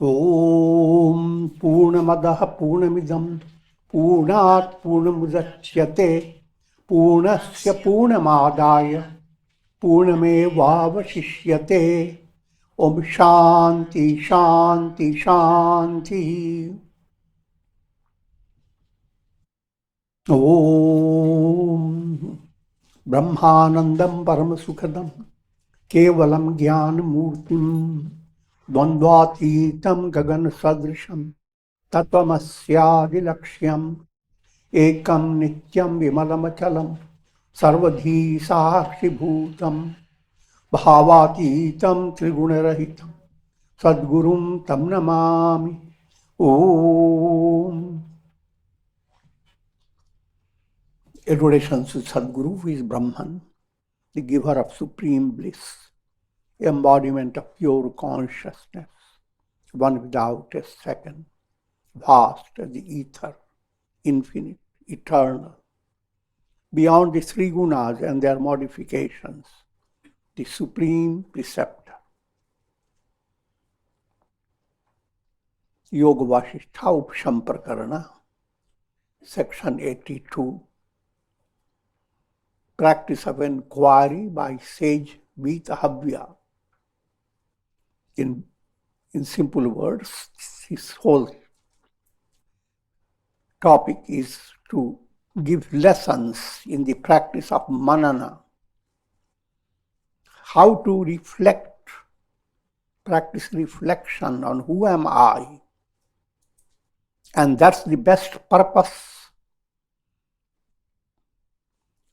Om Purnamadaha Purnamidam Purnat Purnamudachyate Purnasya Purnamadaya Purnamevavashishyate. Om Shanti Shanti Shanti. Om Brahmanandam Paramasukhadam Kevalam Jnanamurtim Dvandvatitam Gagan Sadrisham Tattvamasyadilakshyam Ekam Nityam Vimalamachalam Sarvadhi Sakshi Bhutam Bhavatitam Trigunarahitam Sadgurum Tam Namami. Om. Adoration to Sadguru, who is Brahman, the giver of supreme bliss, embodiment of pure consciousness, one without a second, vast as the ether, infinite, eternal, beyond the three gunas and their modifications, the supreme preceptor. Yoga Vasistha Upashama Prakarana, section 82. Practice of inquiry by Sage Vitahavya. In simple words, this whole topic is to give lessons in the practice of manana. How to reflect, practice reflection on who am I. And that's the best purpose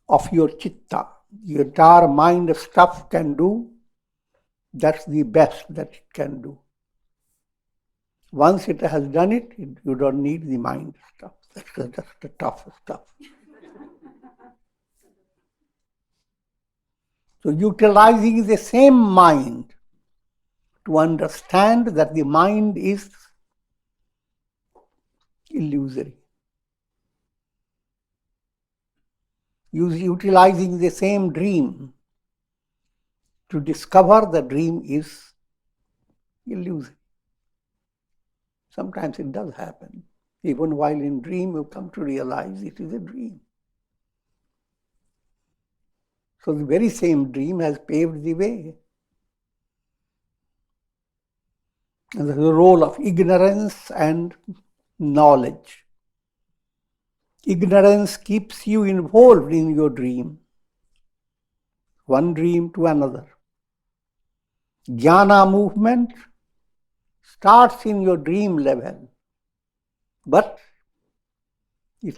of your chitta. Your entire mind stuff can do, that's the best that it can do. Once it has done it, you don't need the mind stuff. That's the tough stuff. So utilizing the same mind to understand that the mind is illusory. Utilizing the same dream to discover the dream is illusory. Sometimes it does happen. Even while in dream, you come to realize it is a dream. So the very same dream has paved the way. And there's a role of ignorance and knowledge. Ignorance keeps you involved in your dream, one dream to another. Jnana movement starts in your dream level, but it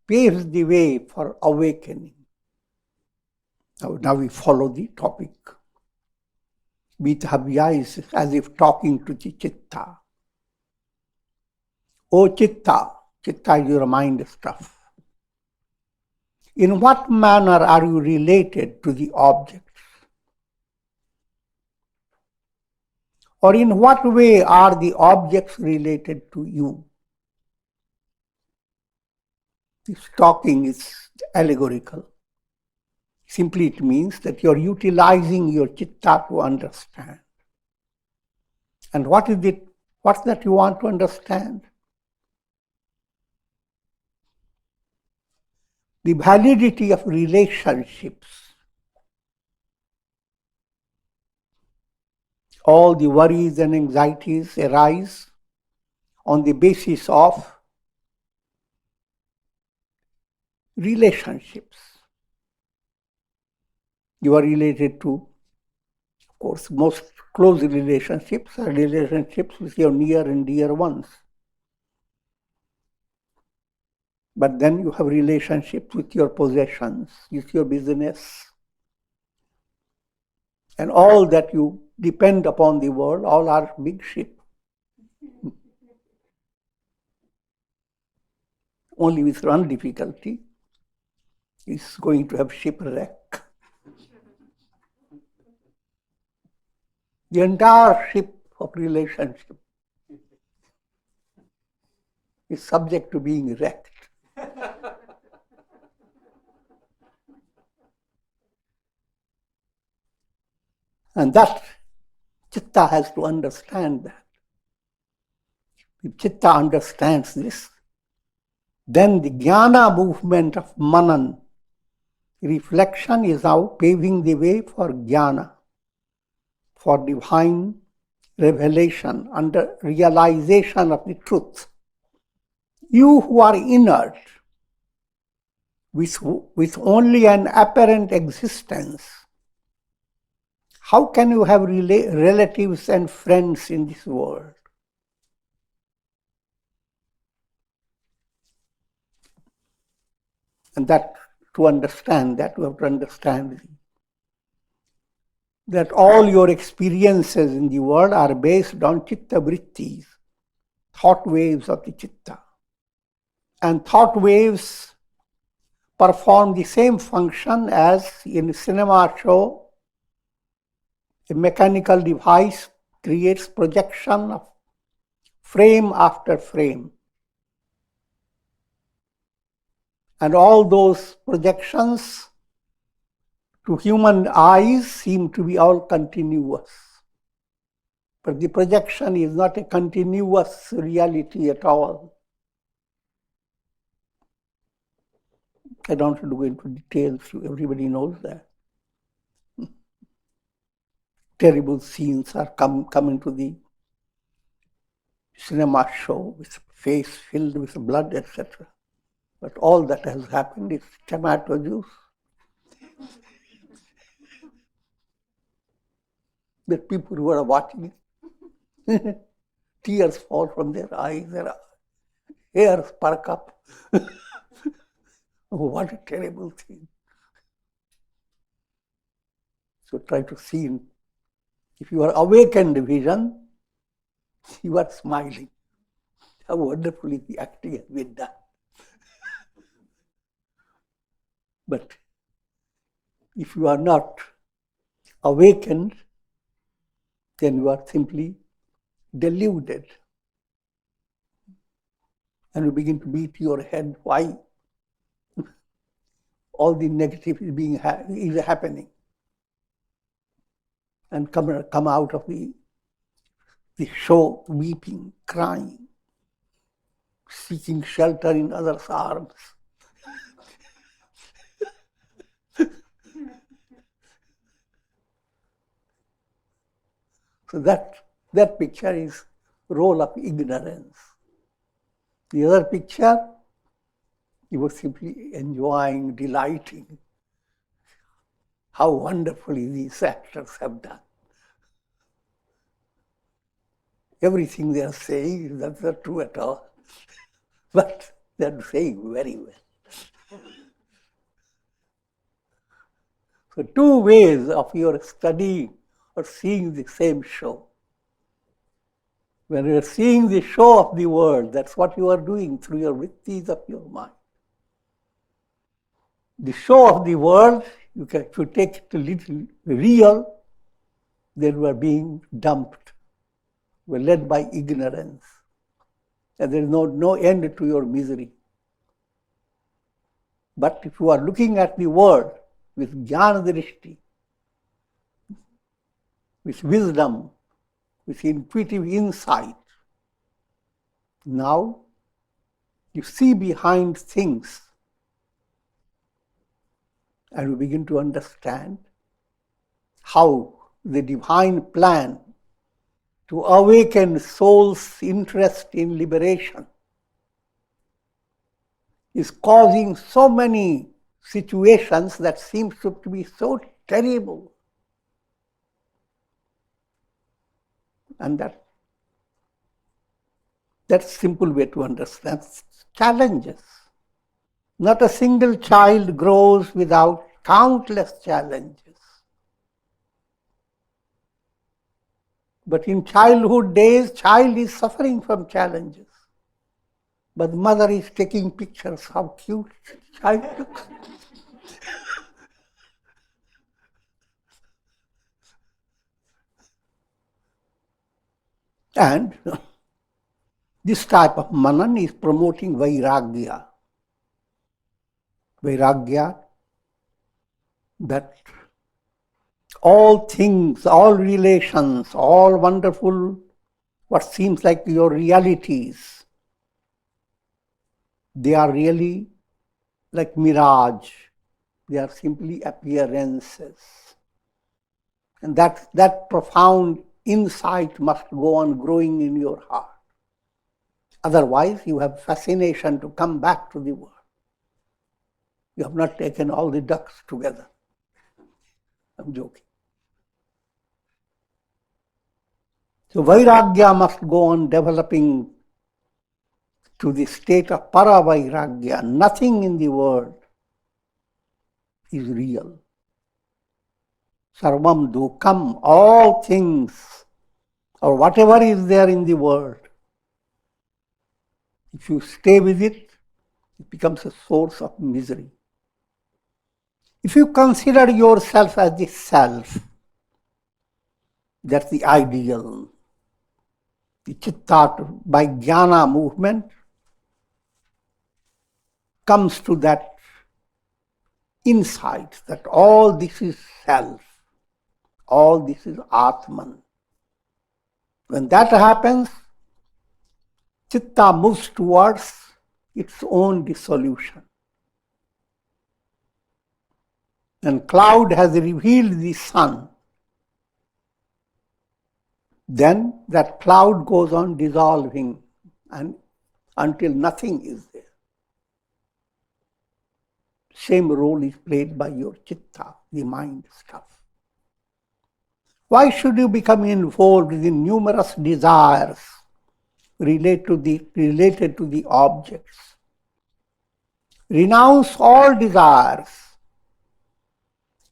paves the way for awakening. Now we follow the topic. Vitahavya is as if talking to the Chitta. O Chitta, Chitta is your mind stuff. In what manner are you related to the objects? Or in what way are the objects related to you? This talking is allegorical. Simply it means that you're utilizing your chitta to understand. And what is it? What's that you want to understand? The validity of relationships. All the worries and anxieties arise on the basis of relationships. You are related to, of course, most close relationships are relationships with your near and dear ones. But then you have relationships with your possessions, with your business, and all that you depend upon the world, all are big ship. Only with one difficulty, is going to have shipwreck. The entire ship of relationship is subject to being wrecked. And that Chitta has to understand that. If Chitta understands this, then the Jnana movement of manana, reflection, is now paving the way for Jnana, for divine revelation under realization of the truth. You who are inert, with only an apparent existence, how can you have relatives and friends in this world? And that, to understand that, you have to understand that all your experiences in the world are based on Chitta vrittis, thought waves of the Chitta. And thought waves perform the same function as in a cinema show. A mechanical device creates projection of frame after frame. And all those projections to human eyes seem to be all continuous. But the projection is not a continuous reality at all. I don't want to go into details, everybody knows that. Terrible scenes are coming to the cinema show with face filled with blood, etc. But all that has happened is tomato juice. The people who are watching it, tears fall from their eyes, their hairs perk up. Oh, what a terrible thing. So try to see, if you are awakened vision, you are smiling. How wonderfully the acting has been done. But if you are not awakened, then you are simply deluded. And you begin to beat your head. Why? All the negative is happening. And come out of the show weeping, crying, seeking shelter in others' arms. So that picture is role of ignorance. The other picture, he was simply enjoying, delighting. How wonderfully these actors have done. Everything they are saying is not true at all. But they are saying very well. So 2 ways of your studying or seeing the same show. When you are seeing the show of the world, that's what you are doing through your vrittis of your mind. The show of the world, if you take it a little real, then you are being dumped. You are led by ignorance. And there is no end to your misery. But if you are looking at the world with jnana drishti, with wisdom, with intuitive insight, now you see behind things and you begin to understand how the divine plan to awaken soul's interest in liberation is causing so many situations that seem to be so terrible. And that's a simple way to understand challenges. Not a single child grows without countless challenges. But in childhood days, child is suffering from challenges. But mother is taking pictures, how cute child looks. And this type of manana is promoting vairagya. Vairagya, that all things, all relations, all wonderful what seems like your realities, they are really like mirage. They are simply appearances. And that profound insight must go on growing in your heart. Otherwise, you have fascination to come back to the world. You have not taken all the ducks together. I'm joking. So Vairagya must go on developing to the state of Paravairagya. Nothing in the world is real. Sarvam dukam, all things, or whatever is there in the world, if you stay with it, it becomes a source of misery. If you consider yourself as the self, that's the ideal. The Chitta, by jnana movement, comes to that insight that all this is self, all this is Atman. When that happens, Chitta moves towards its own dissolution. And cloud has revealed the sun. Then that cloud goes on dissolving and until nothing is there. Same role is played by your Chitta, the mind stuff. Why should you become involved in numerous desires related to the objects? Renounce all desires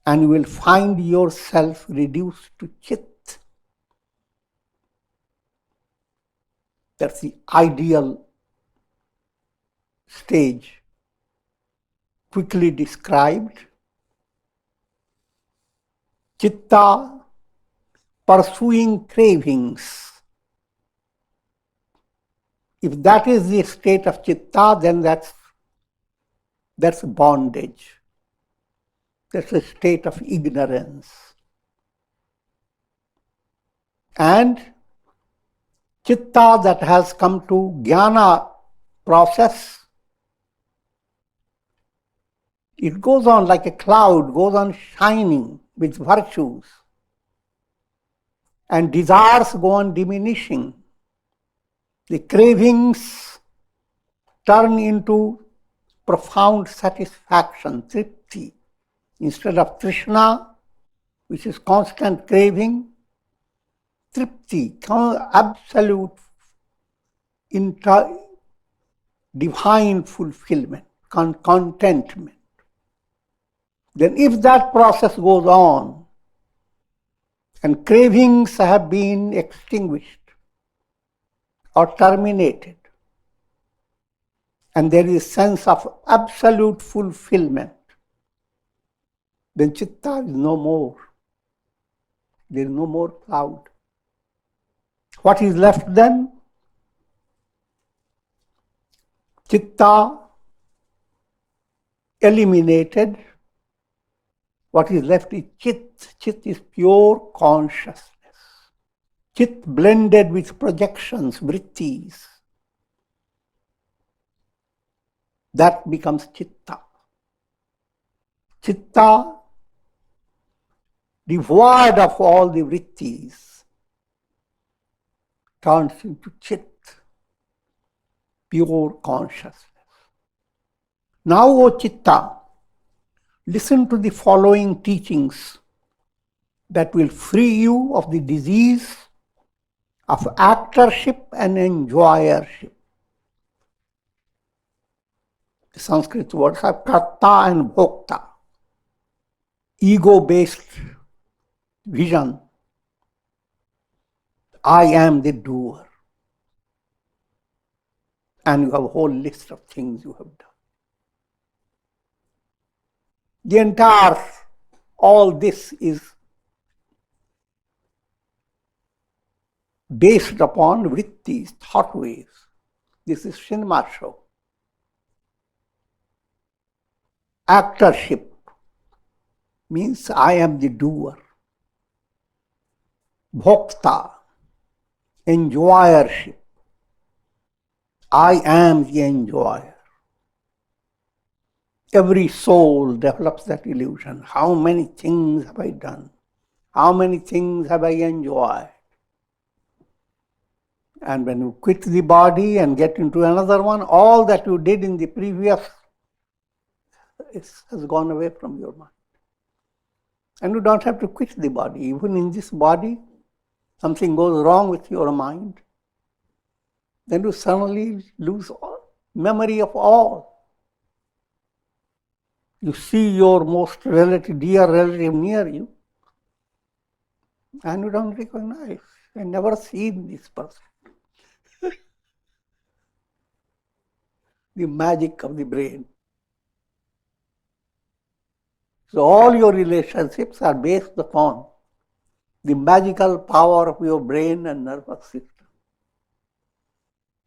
and you will find yourself reduced to Chit. That's the ideal stage, quickly described. Chitta pursuing cravings. If that is the state of Chitta, then that's bondage. That's a state of ignorance. And Chitta that has come to jnana process, it goes on like a cloud, goes on shining with virtues. And desires go on diminishing. The cravings turn into profound satisfaction, tripti. Instead of trishna, which is constant craving, tripti, absolute divine fulfillment, contentment. Then if that process goes on and cravings have been extinguished or terminated, and there is a sense of absolute fulfillment, then Chitta is no more. There is no more cloud. What is left then? Chitta eliminated. What is left is Chit. Chit is pure consciousness. Chit blended with projections, vrittis. That becomes Chitta. Chitta, devoid of all the vrittis, turns into Chit, pure consciousness. Now, O Chitta, listen to the following teachings that will free you of the disease of actorship and enjoyership. The Sanskrit words are karta and bhokta. Ego-based vision. I am the doer. And you have a whole list of things you have done. The entire, all this is based upon vrittis, thought waves. This is cinema show. Actorship means I am the doer. Bhokta, enjoyership. I am the enjoyer. Every soul develops that illusion. How many things have I done? How many things have I enjoyed? And when you quit the body and get into another one, all that you did in the previous has gone away from your mind. And you don't have to quit the body. Even in this body, something goes wrong with your mind, then you suddenly lose all memory of all. You see your most dear relative near you, and you don't recognize. I never seen this person. The magic of the brain. So all your relationships are based upon the magical power of your brain and nervous system.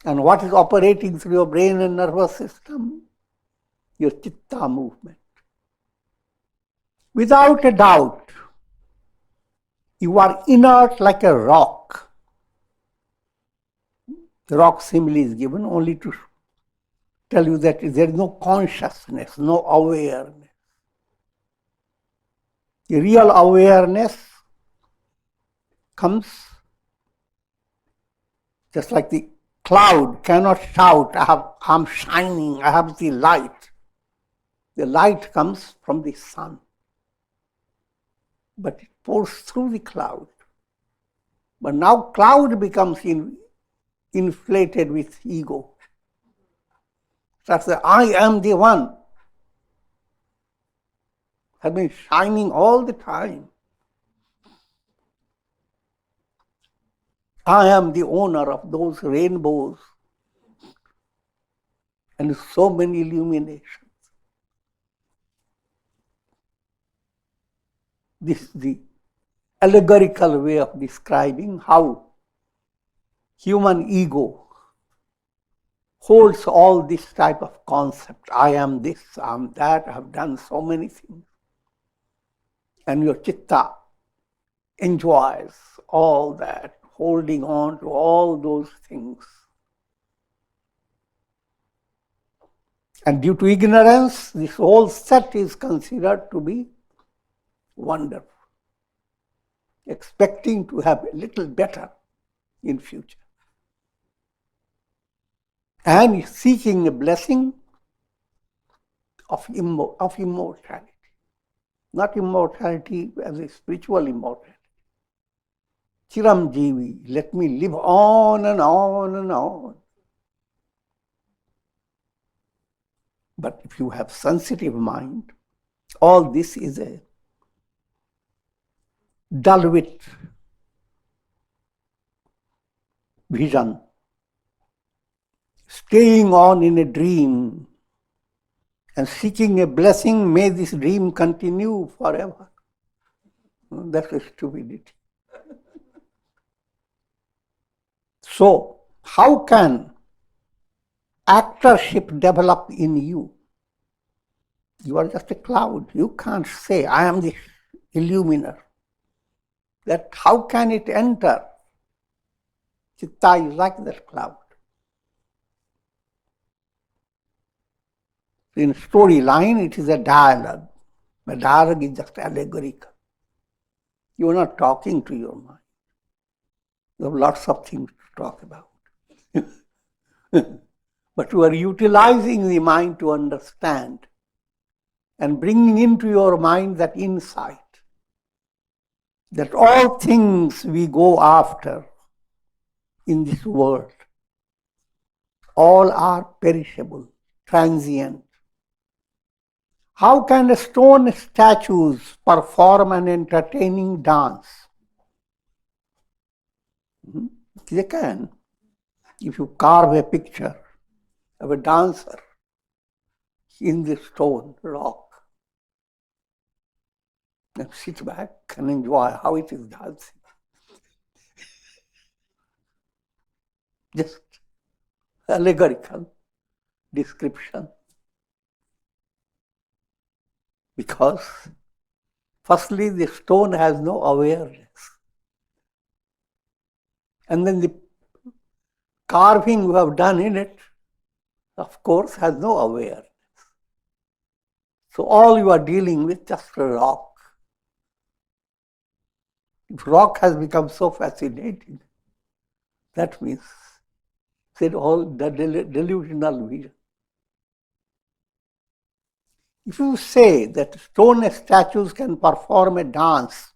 And what is operating through your brain and nervous system? Your Chitta movement. Without a doubt, you are inert like a rock. The rock simile is given only to tell you that there is no consciousness, no awareness. The real awareness comes just like the cloud cannot shout, I'm shining, I have the light. The light comes from the sun, but it pours through the cloud. But now cloud becomes inflated with ego. That's the I am the one. Has been shining all the time. I am the owner of those rainbows and so many illuminations. This is the allegorical way of describing how human ego holds all this type of concept. I am this, I am that, I have done so many things. And your Chitta enjoys all that, holding on to all those things. And due to ignorance, this whole set is considered to be wonderful, expecting to have a little better in future. And seeking a blessing of immortality. Not immortality as a spiritual immortality. Chiramjeevi, let me live on and on and on. But if you have sensitive mind, all this is a dull-wit vision, staying on in a dream and seeking a blessing, may this dream continue forever. That's a stupidity. So, how can actorship develop in you? You are just a cloud. You can't say, I am the illuminer. That how can it enter? Chitta is like that cloud. In storyline, it is a dialogue. The dialogue is just allegorical. You are not talking to your mind. You have lots of things to talk about. But you are utilizing the mind to understand and bringing into your mind that insight that all things we go after in this world, all are perishable, transient. How can the stone statues perform an entertaining dance? They can. If you carve a picture of a dancer in the stone rock, and sit back and enjoy how it is dancing. Just allegorical description. Because firstly, the stone has no awareness. And then the carving you have done in it, of course, has no awareness. So all you are dealing with just a rock. If rock has become so fascinating, that means said all the delusional vision. If you say that stone statues can perform a dance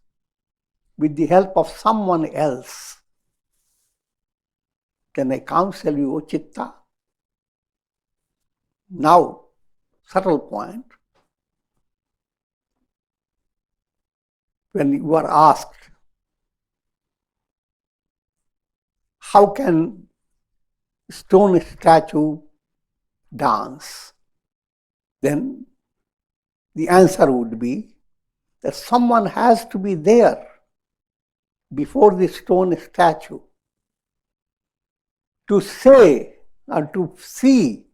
with the help of someone else, then I counsel you, O Chitta. Now, subtle point. When you are asked, how can stone statue dance? Then the answer would be that someone has to be there before the stone statue to say or to see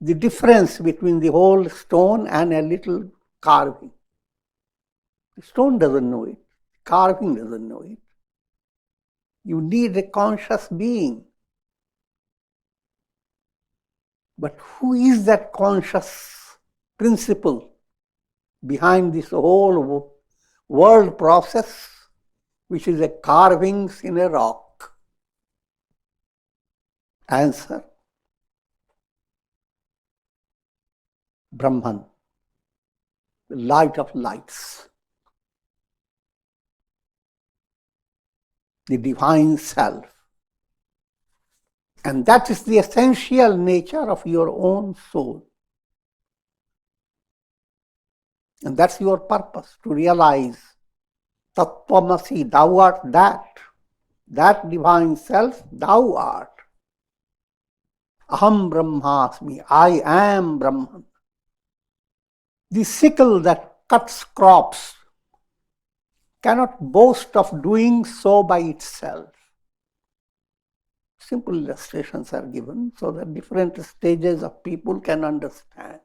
the difference between the whole stone and a little carving. The stone doesn't know it. Carving doesn't know it. You need a conscious being. But who is that conscious principle behind this whole world process, which is a carvings in a rock? Answer: Brahman, the light of lights, the divine self. And that is the essential nature of your own soul. And that's your purpose, to realize Tattvamasi, thou art that divine self, thou art. Aham Brahmasmi, I am Brahman. The sickle that cuts crops cannot boast of doing so by itself. Simple illustrations are given so that different stages of people can understand.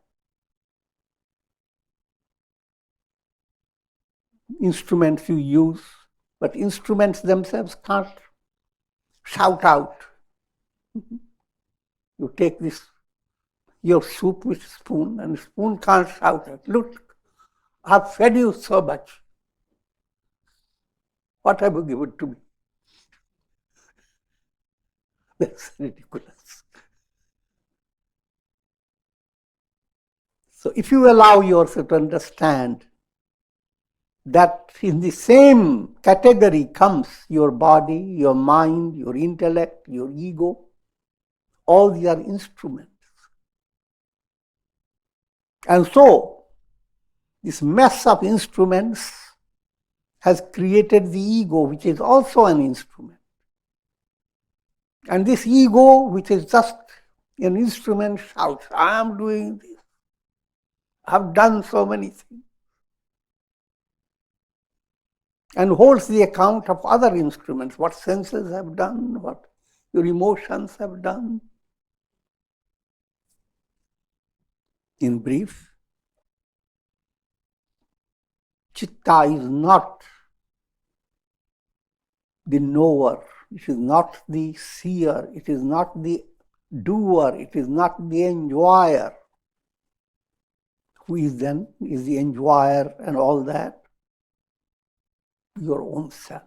Instruments you use, but instruments themselves can't shout out. You take your soup with spoon, and the spoon can't shout out, look, I've fed you so much. What have you given to me? That's ridiculous. So if you allow yourself to understand that in the same category comes your body, your mind, your intellect, your ego, all these are instruments. And so, this mess of instruments has created the ego, which is also an instrument. And this ego, which is just an instrument, shouts, I am doing this. I have done so many things. And holds the account of other instruments, what senses have done, what your emotions have done. In brief, Chitta is not the knower, it is not the seer, it is not the doer, it is not the enjoyer. Who is then? Is the enjoyer and all that? Your own self.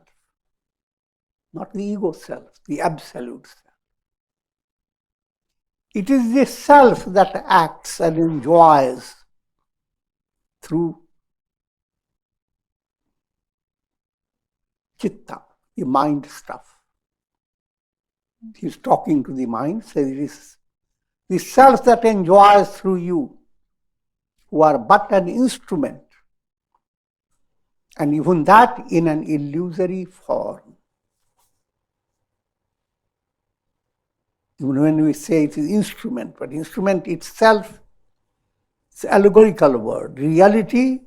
Not the ego self, the absolute self. It is the self that acts and enjoys through Chitta, the mind stuff. He's talking to the mind, says it is the self that enjoys through you, who are but an instrument, and even that in an illusory form. Even when we say it is instrument, but instrument itself, it's an allegorical word. Reality,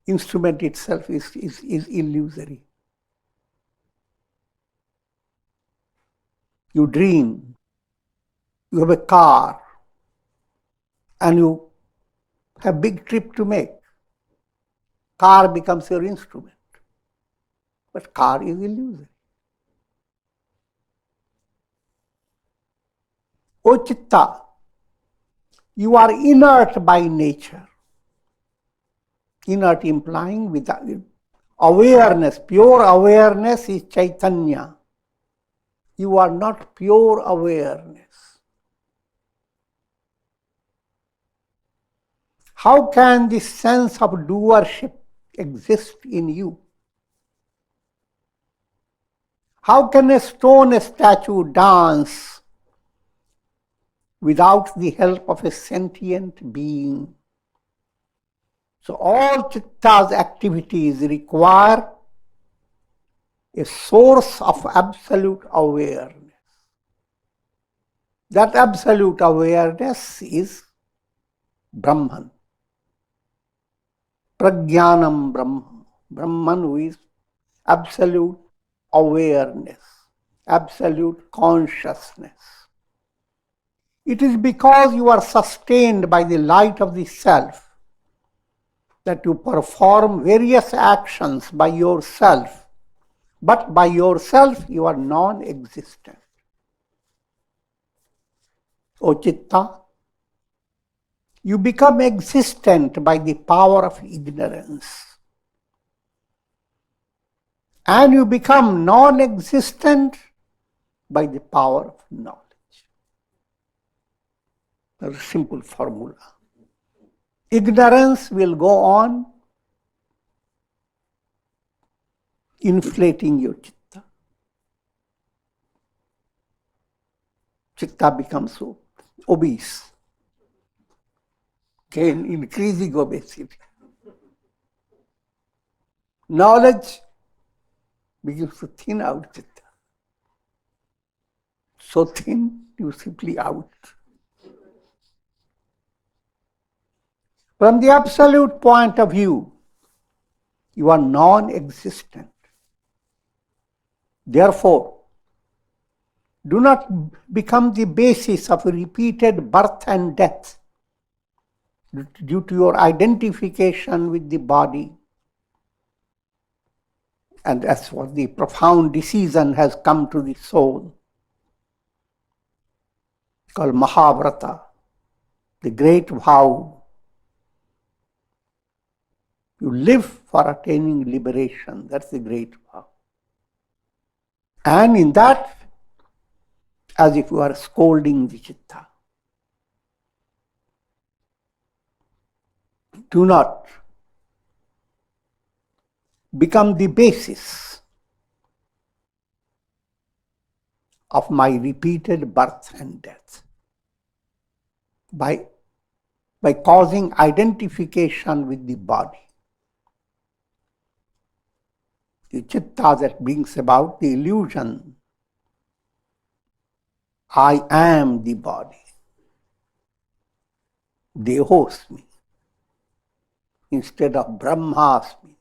instrument itself is illusory. You dream, you have a car, and you have a big trip to make. Car becomes your instrument. But car is illusory. O Chitta, you are inert by nature. Inert implying without awareness. Pure awareness is Chaitanya. You are not pure awareness. How can this sense of doership exist in you? How can a stone statue dance without the help of a sentient being? So all Chitta's activities require a source of absolute awareness. That absolute awareness is Brahman. Prajnanam Brahman. Brahman, who is absolute awareness, absolute consciousness. It is because you are sustained by the light of the self that you perform various actions by yourself, but by yourself you are non-existent. O Chitta, you become existent by the power of ignorance. And you become non-existent by the power of knowledge. That's a simple formula. Ignorance will go on inflating your Chitta. Chitta becomes so obese. Increasing obesity. Knowledge begins to thin out Chitta. So thin, you simply out. From the absolute point of view, you are non-existent. Therefore, do not become the basis of repeated birth and death due to your identification with the body. And that's what the profound decision has come to the soul, called Mahavrata, the great vow. You live for attaining liberation. That's the great vow. And in that, as if you are scolding the Chitta, do not become the basis of my repeated birth and death by causing identification with the body. The Chitta that brings about the illusion, I am the body. Dehosmi. Instead of Brahmasmi.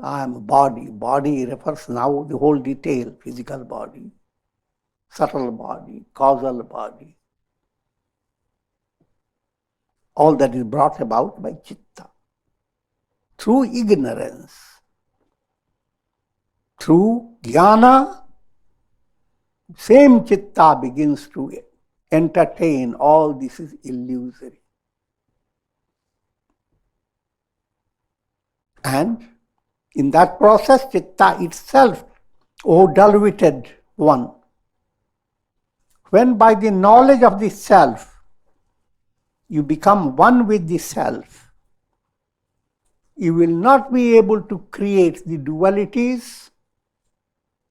I am a body. Body refers now the whole detail, physical body, subtle body, causal body. All that is brought about by Chitta. Through ignorance, through jnana, same Chitta begins to entertain all this is illusory. And in that process, Chitta itself, O dull-witted one, when by the knowledge of the self, you become one with the self, you will not be able to create the dualities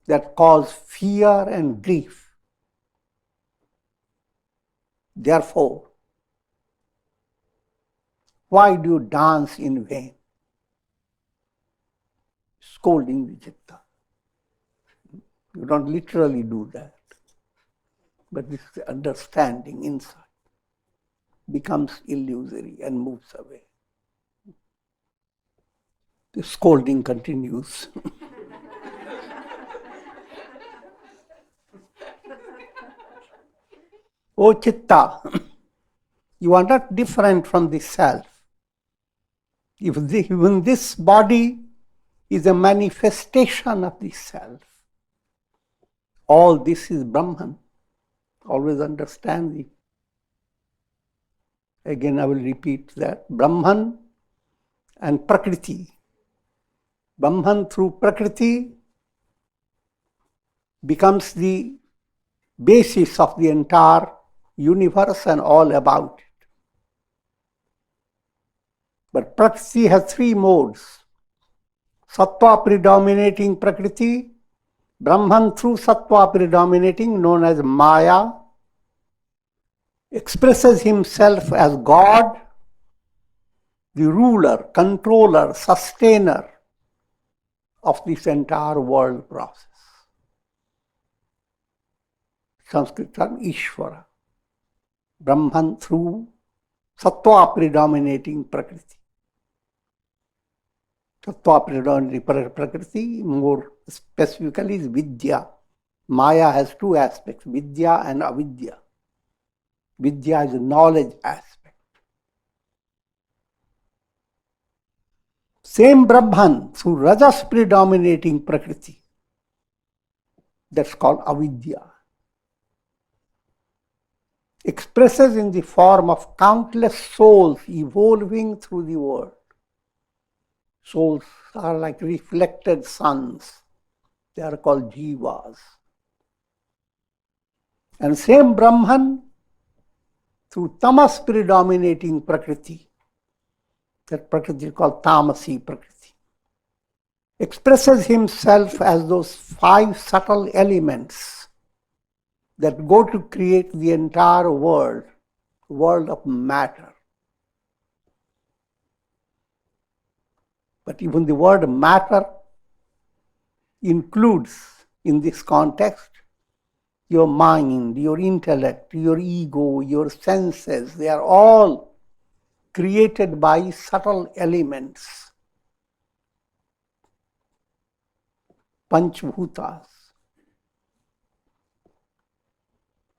that cause fear and grief. Therefore, why do you dance in vain? Scolding the Chitta. You don't literally do that. But this understanding inside becomes illusory and moves away. The scolding continues. O Chitta, you are not different from the self. Even this body is a manifestation of the self. All this is Brahman. Always understand the. Again, I will repeat that. Brahman and Prakriti. Brahman through Prakriti becomes the basis of the entire universe and all about it. But Prakriti has three modes. Sattva predominating Prakriti, Brahman through Sattva predominating, known as Maya, expresses himself as God, the ruler, controller, sustainer of this entire world process. Sanskrit term Ishvara. Brahman through Sattva predominating Prakriti. Sattva predominating Prakriti, more specifically, is Vidya. Maya has two aspects, Vidya and Avidya. Vidya is a knowledge aspect. Same Brahman through Rajas predominating Prakriti. That's called Avidya. Expresses in the form of countless souls evolving through the world. Souls are like reflected suns. They are called jivas. And same Brahman through tamas predominating Prakriti. That Prakriti is called tamasi Prakriti. Expresses himself as those five subtle elements that go to create the entire world of matter. But even the word matter includes, in this context, your mind, your intellect, your ego, your senses. They are all created by subtle elements. Panchbhutas,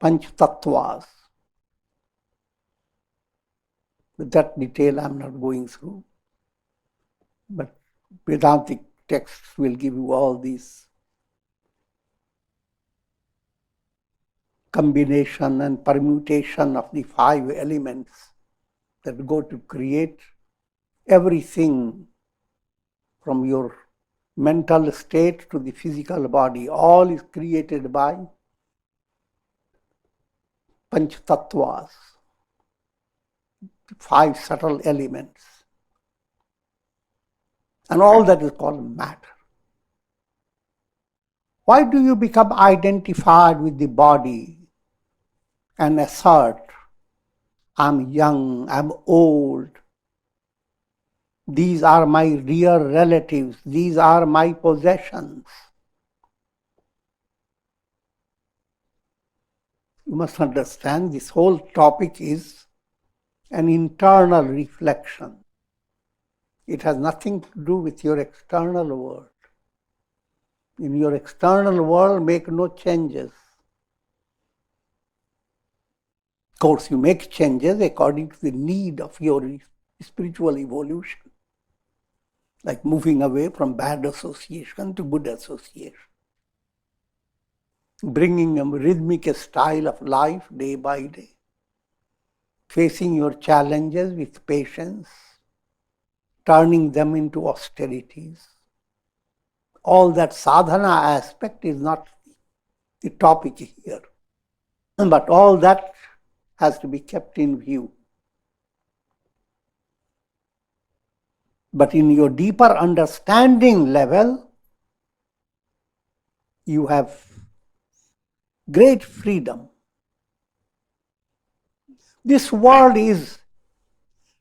Panchtattvas. With that detail I'm not going through. But Vedantic texts will give you all these combination and permutation of the five elements that go to create everything from your mental state to the physical body. All is created by Panchtattvas, five subtle elements. And all that is called matter. Why do you become identified with the body and assert, I'm young, I'm old, these are my real relatives, these are my possessions? You must understand this whole topic is an internal reflection. It has nothing to do with your external world. In your external world, make no changes. Of course, you make changes according to the need of your spiritual evolution, like moving away from bad association to good association, bringing a rhythmic style of life day by day, facing your challenges with patience, turning them into austerities. All that sadhana aspect is not the topic here, but all that has to be kept in view. But in your deeper understanding level, you have great freedom. This world is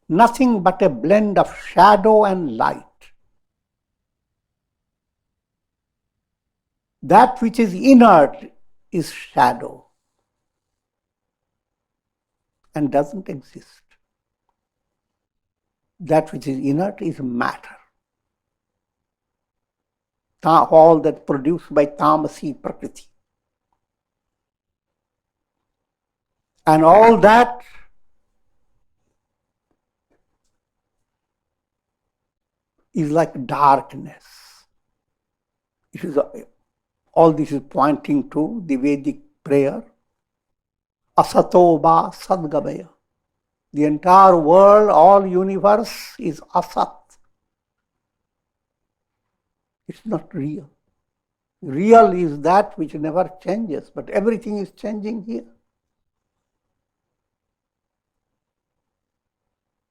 nothing but a blend of shadow and light. That which is inert is shadow and doesn't exist. That which is inert is matter. All that produced by tamasi Prakriti. And all that is like darkness. It is all this is pointing to the Vedic prayer. Asato va sadgamaya. The entire world, all universe is asat. It's not real. Real is that which never changes, but everything is changing here.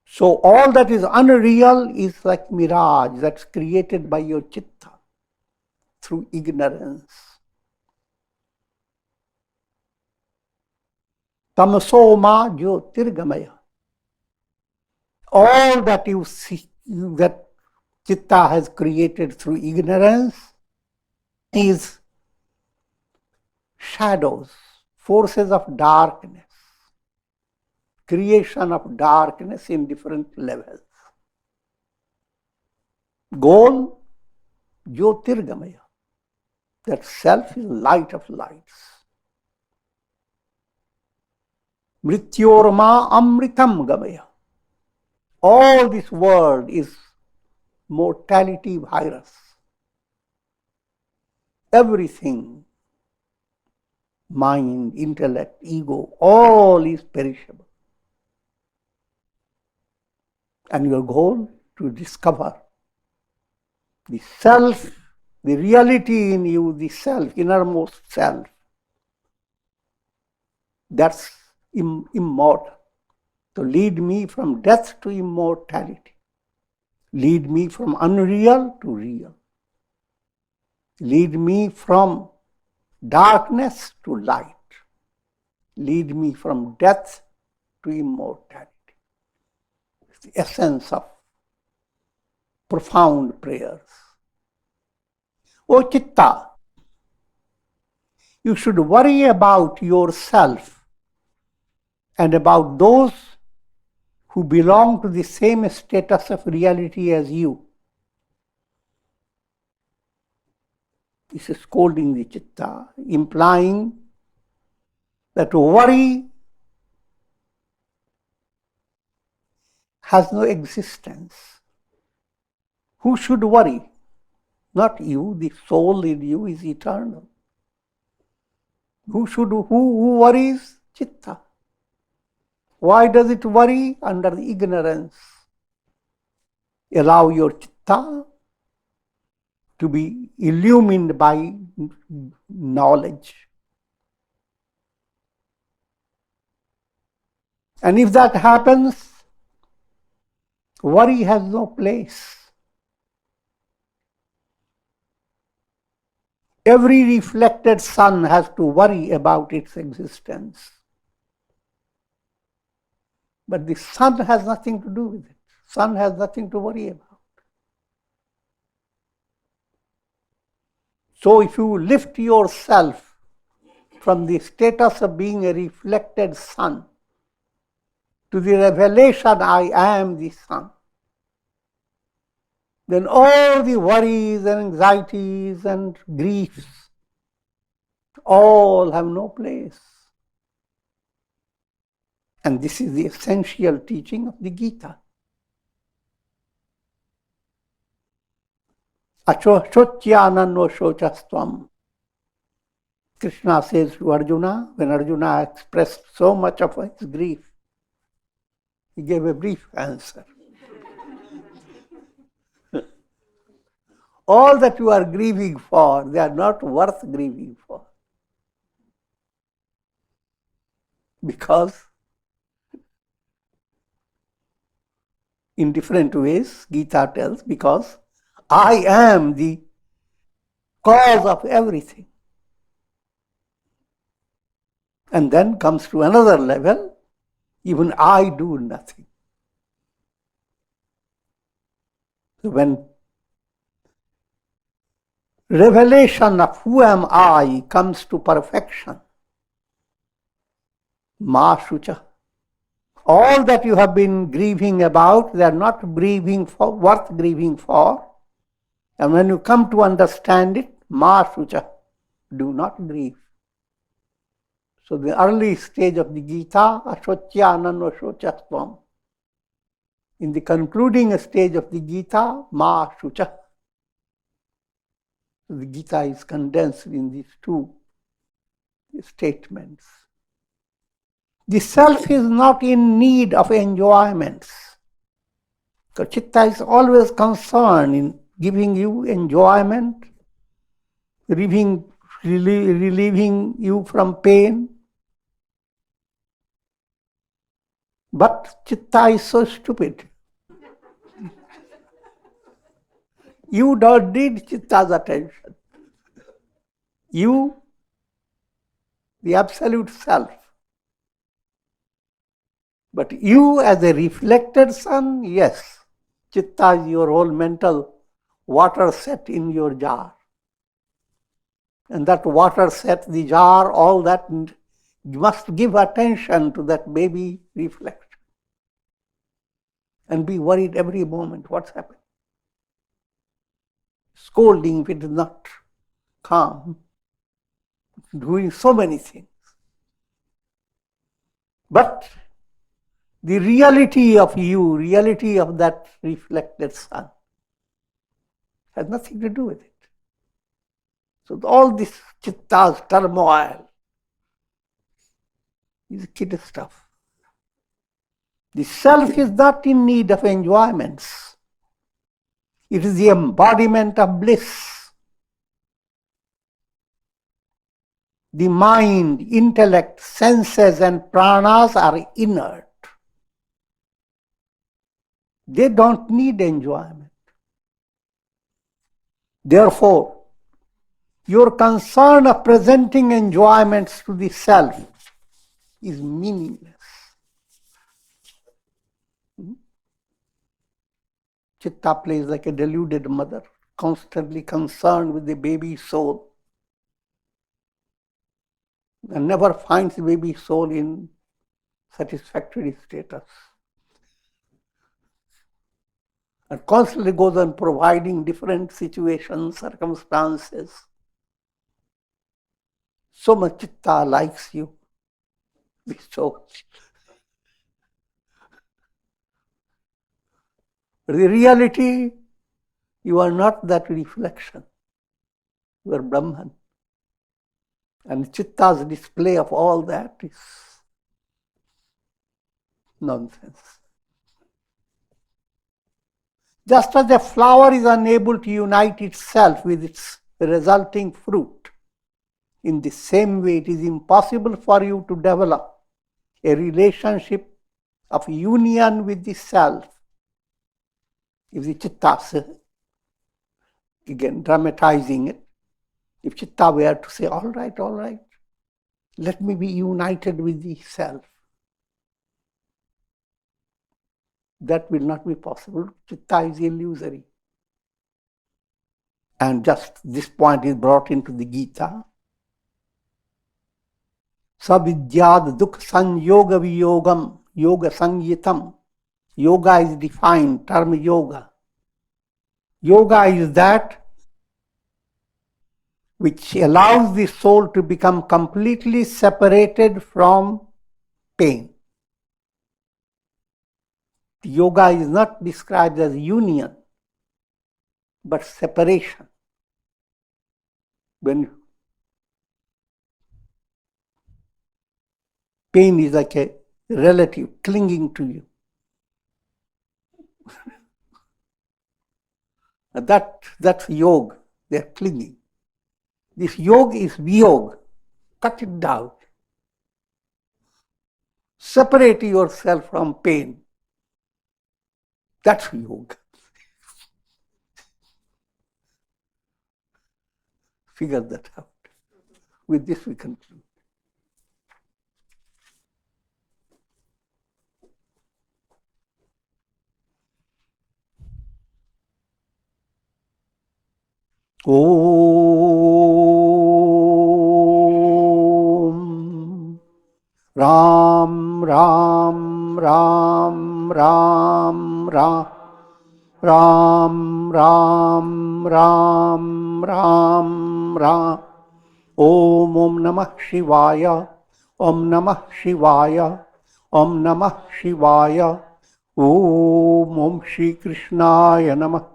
So all that is unreal is like mirage that's created by your chitta through ignorance. Tamaso ma jyotirgamaya. All that you see, that chitta has created through ignorance is shadows, forces of darkness, creation of darkness in different levels. Goal, Jyotirgamaya. That self is light of lights. Mrityorma amritam gamaya. All this world is mortality virus. Everything, mind, intellect, ego, all is perishable. And your goal to discover the self, the reality in you, the self, innermost self, that's immortal. So lead me from death to immortality. Lead me from unreal to real. Lead me from darkness to light. Lead me from death to immortality. It's the essence of profound prayers. O Chitta, you should worry about yourself and about those who belong to the same status of reality as you. This is scolding the Chitta, implying that worry has no existence. Who should worry? Not you. The soul in you is eternal. Who worries? Chitta. Why does it worry? Under the ignorance. Allow your chitta to be illumined by knowledge. And if that happens, worry has no place. Every reflected sun has to worry about its existence. But the sun has nothing to do with it. Sun has nothing to worry about. So if you lift yourself from the status of being a reflected sun to the revelation, I am the sun, then all the worries and anxieties and griefs all have no place. And this is the essential teaching of the Gita. Achotyanano shochastvam. Krishna says to Arjuna, when Arjuna expressed so much of his grief, he gave a brief answer. All that you are grieving for, they are not worth grieving for. Because in different ways, Gita tells, because I am the cause of everything. And then comes to another level, even I do nothing. So when revelation of who am I comes to perfection, ma shucha, all that you have been grieving about, they are not worth grieving for. And when you come to understand it, ma shucha, do not grieve. So the early stage of the Gita, ashotyanano shochastvam. In the concluding stage of the Gita, ma shucha. The Gita is condensed in these two statements. The self is not in need of enjoyments. Because Chitta is always concerned in giving you enjoyment, relieving you from pain. But Chitta is so stupid. You don't need Chitta's attention. You, the absolute self. But you as a reflected sun, yes, Chitta is your whole mental water set in your jar. And that water set, the jar, all that, you must give attention to that baby reflection. And be worried every moment what's happening. Scolding if it is not calm. Doing so many things. But the reality of you, reality of that reflected sun, has nothing to do with it. So all this Chitta's turmoil is kid stuff. The self is not in need of enjoyments. It is the embodiment of bliss. The mind, intellect, senses and pranas are inert. They don't need enjoyment. Therefore, your concern of presenting enjoyments to the self is meaningless. Chitta plays like a deluded mother, constantly concerned with the baby's soul, and never finds the baby's soul in satisfactory status. And constantly goes on providing different situations, circumstances. So much Chitta likes you. So the reality, you are not that reflection. You are Brahman. And Chitta's display of all that is nonsense. Just as a flower is unable to unite itself with its resulting fruit, in the same way it is impossible for you to develop a relationship of union with the self. If the Chitta, again dramatizing it, if Chitta were to say, all right, let me be united with the self, that will not be possible. Chitta is illusory. And just this point is brought into the Gita. Savidyad dukh sanyoga viyogam yoga sanyitam. Yoga is defined, term yoga. Yoga is that which allows the soul to become completely separated from pain. Yoga is not described as union, but separation. When pain is like a relative clinging to you. That's yoga. They're clinging. This yoga is viyog. Cut it down. Separate yourself from pain. That's yoga. Figure that out. With this we conclude. Om Ram Ram Ram Ram Ram Ram Ram Ram Ram Ram Om Namah Shivaya Om Namah Shivaya Om Namah Shivaya Om Shri Krishnaya Namah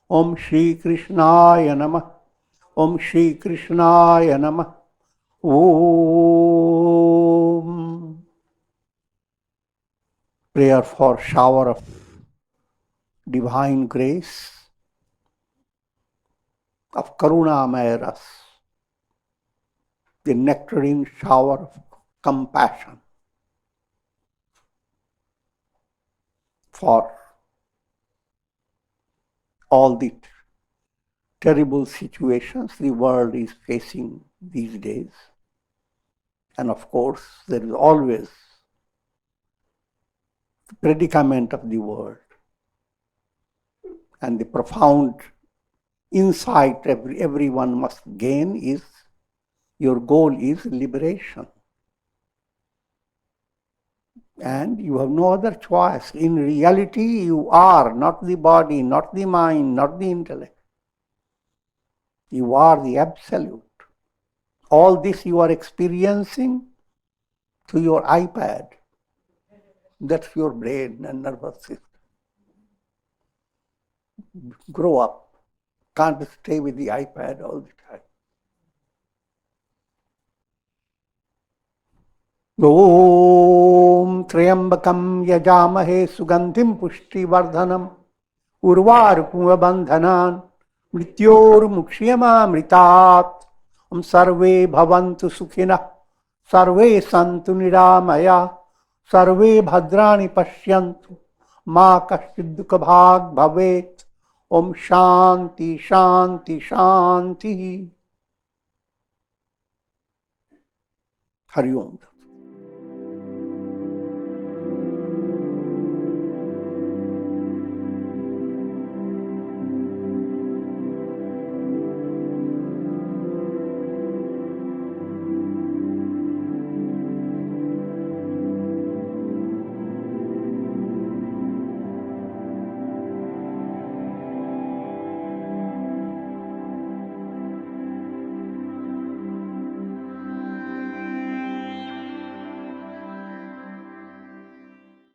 Om Shri Krishnaya Namah Om Shri Krishnaya Namah Om prayer for shower of divine grace, of Karunamaya Ras, the nectarine shower of compassion for all the terrible situations the world is facing these days. And of course, there is always the predicament of the world and the profound insight everyone must gain is, your goal is liberation. And you have no other choice. In reality, you are not the body, not the mind, not the intellect. You are the absolute. All this you are experiencing through your iPad. That's your brain and nervous system. Grow up. Can't stay with the iPad all the time. Om Triambakam Yajamahe Sugandhim Pushtivardhanam Urvarukuma Bandhanan Mrityor Mukshiyama Mritat Om Sarve Bhavantu Sukhina Sarve Santu Niramaya Sarve Bhadrani Pashyantu Ma Kashidduka Bhag Bhavet Om Shanti Shanti Shanti Hari Om.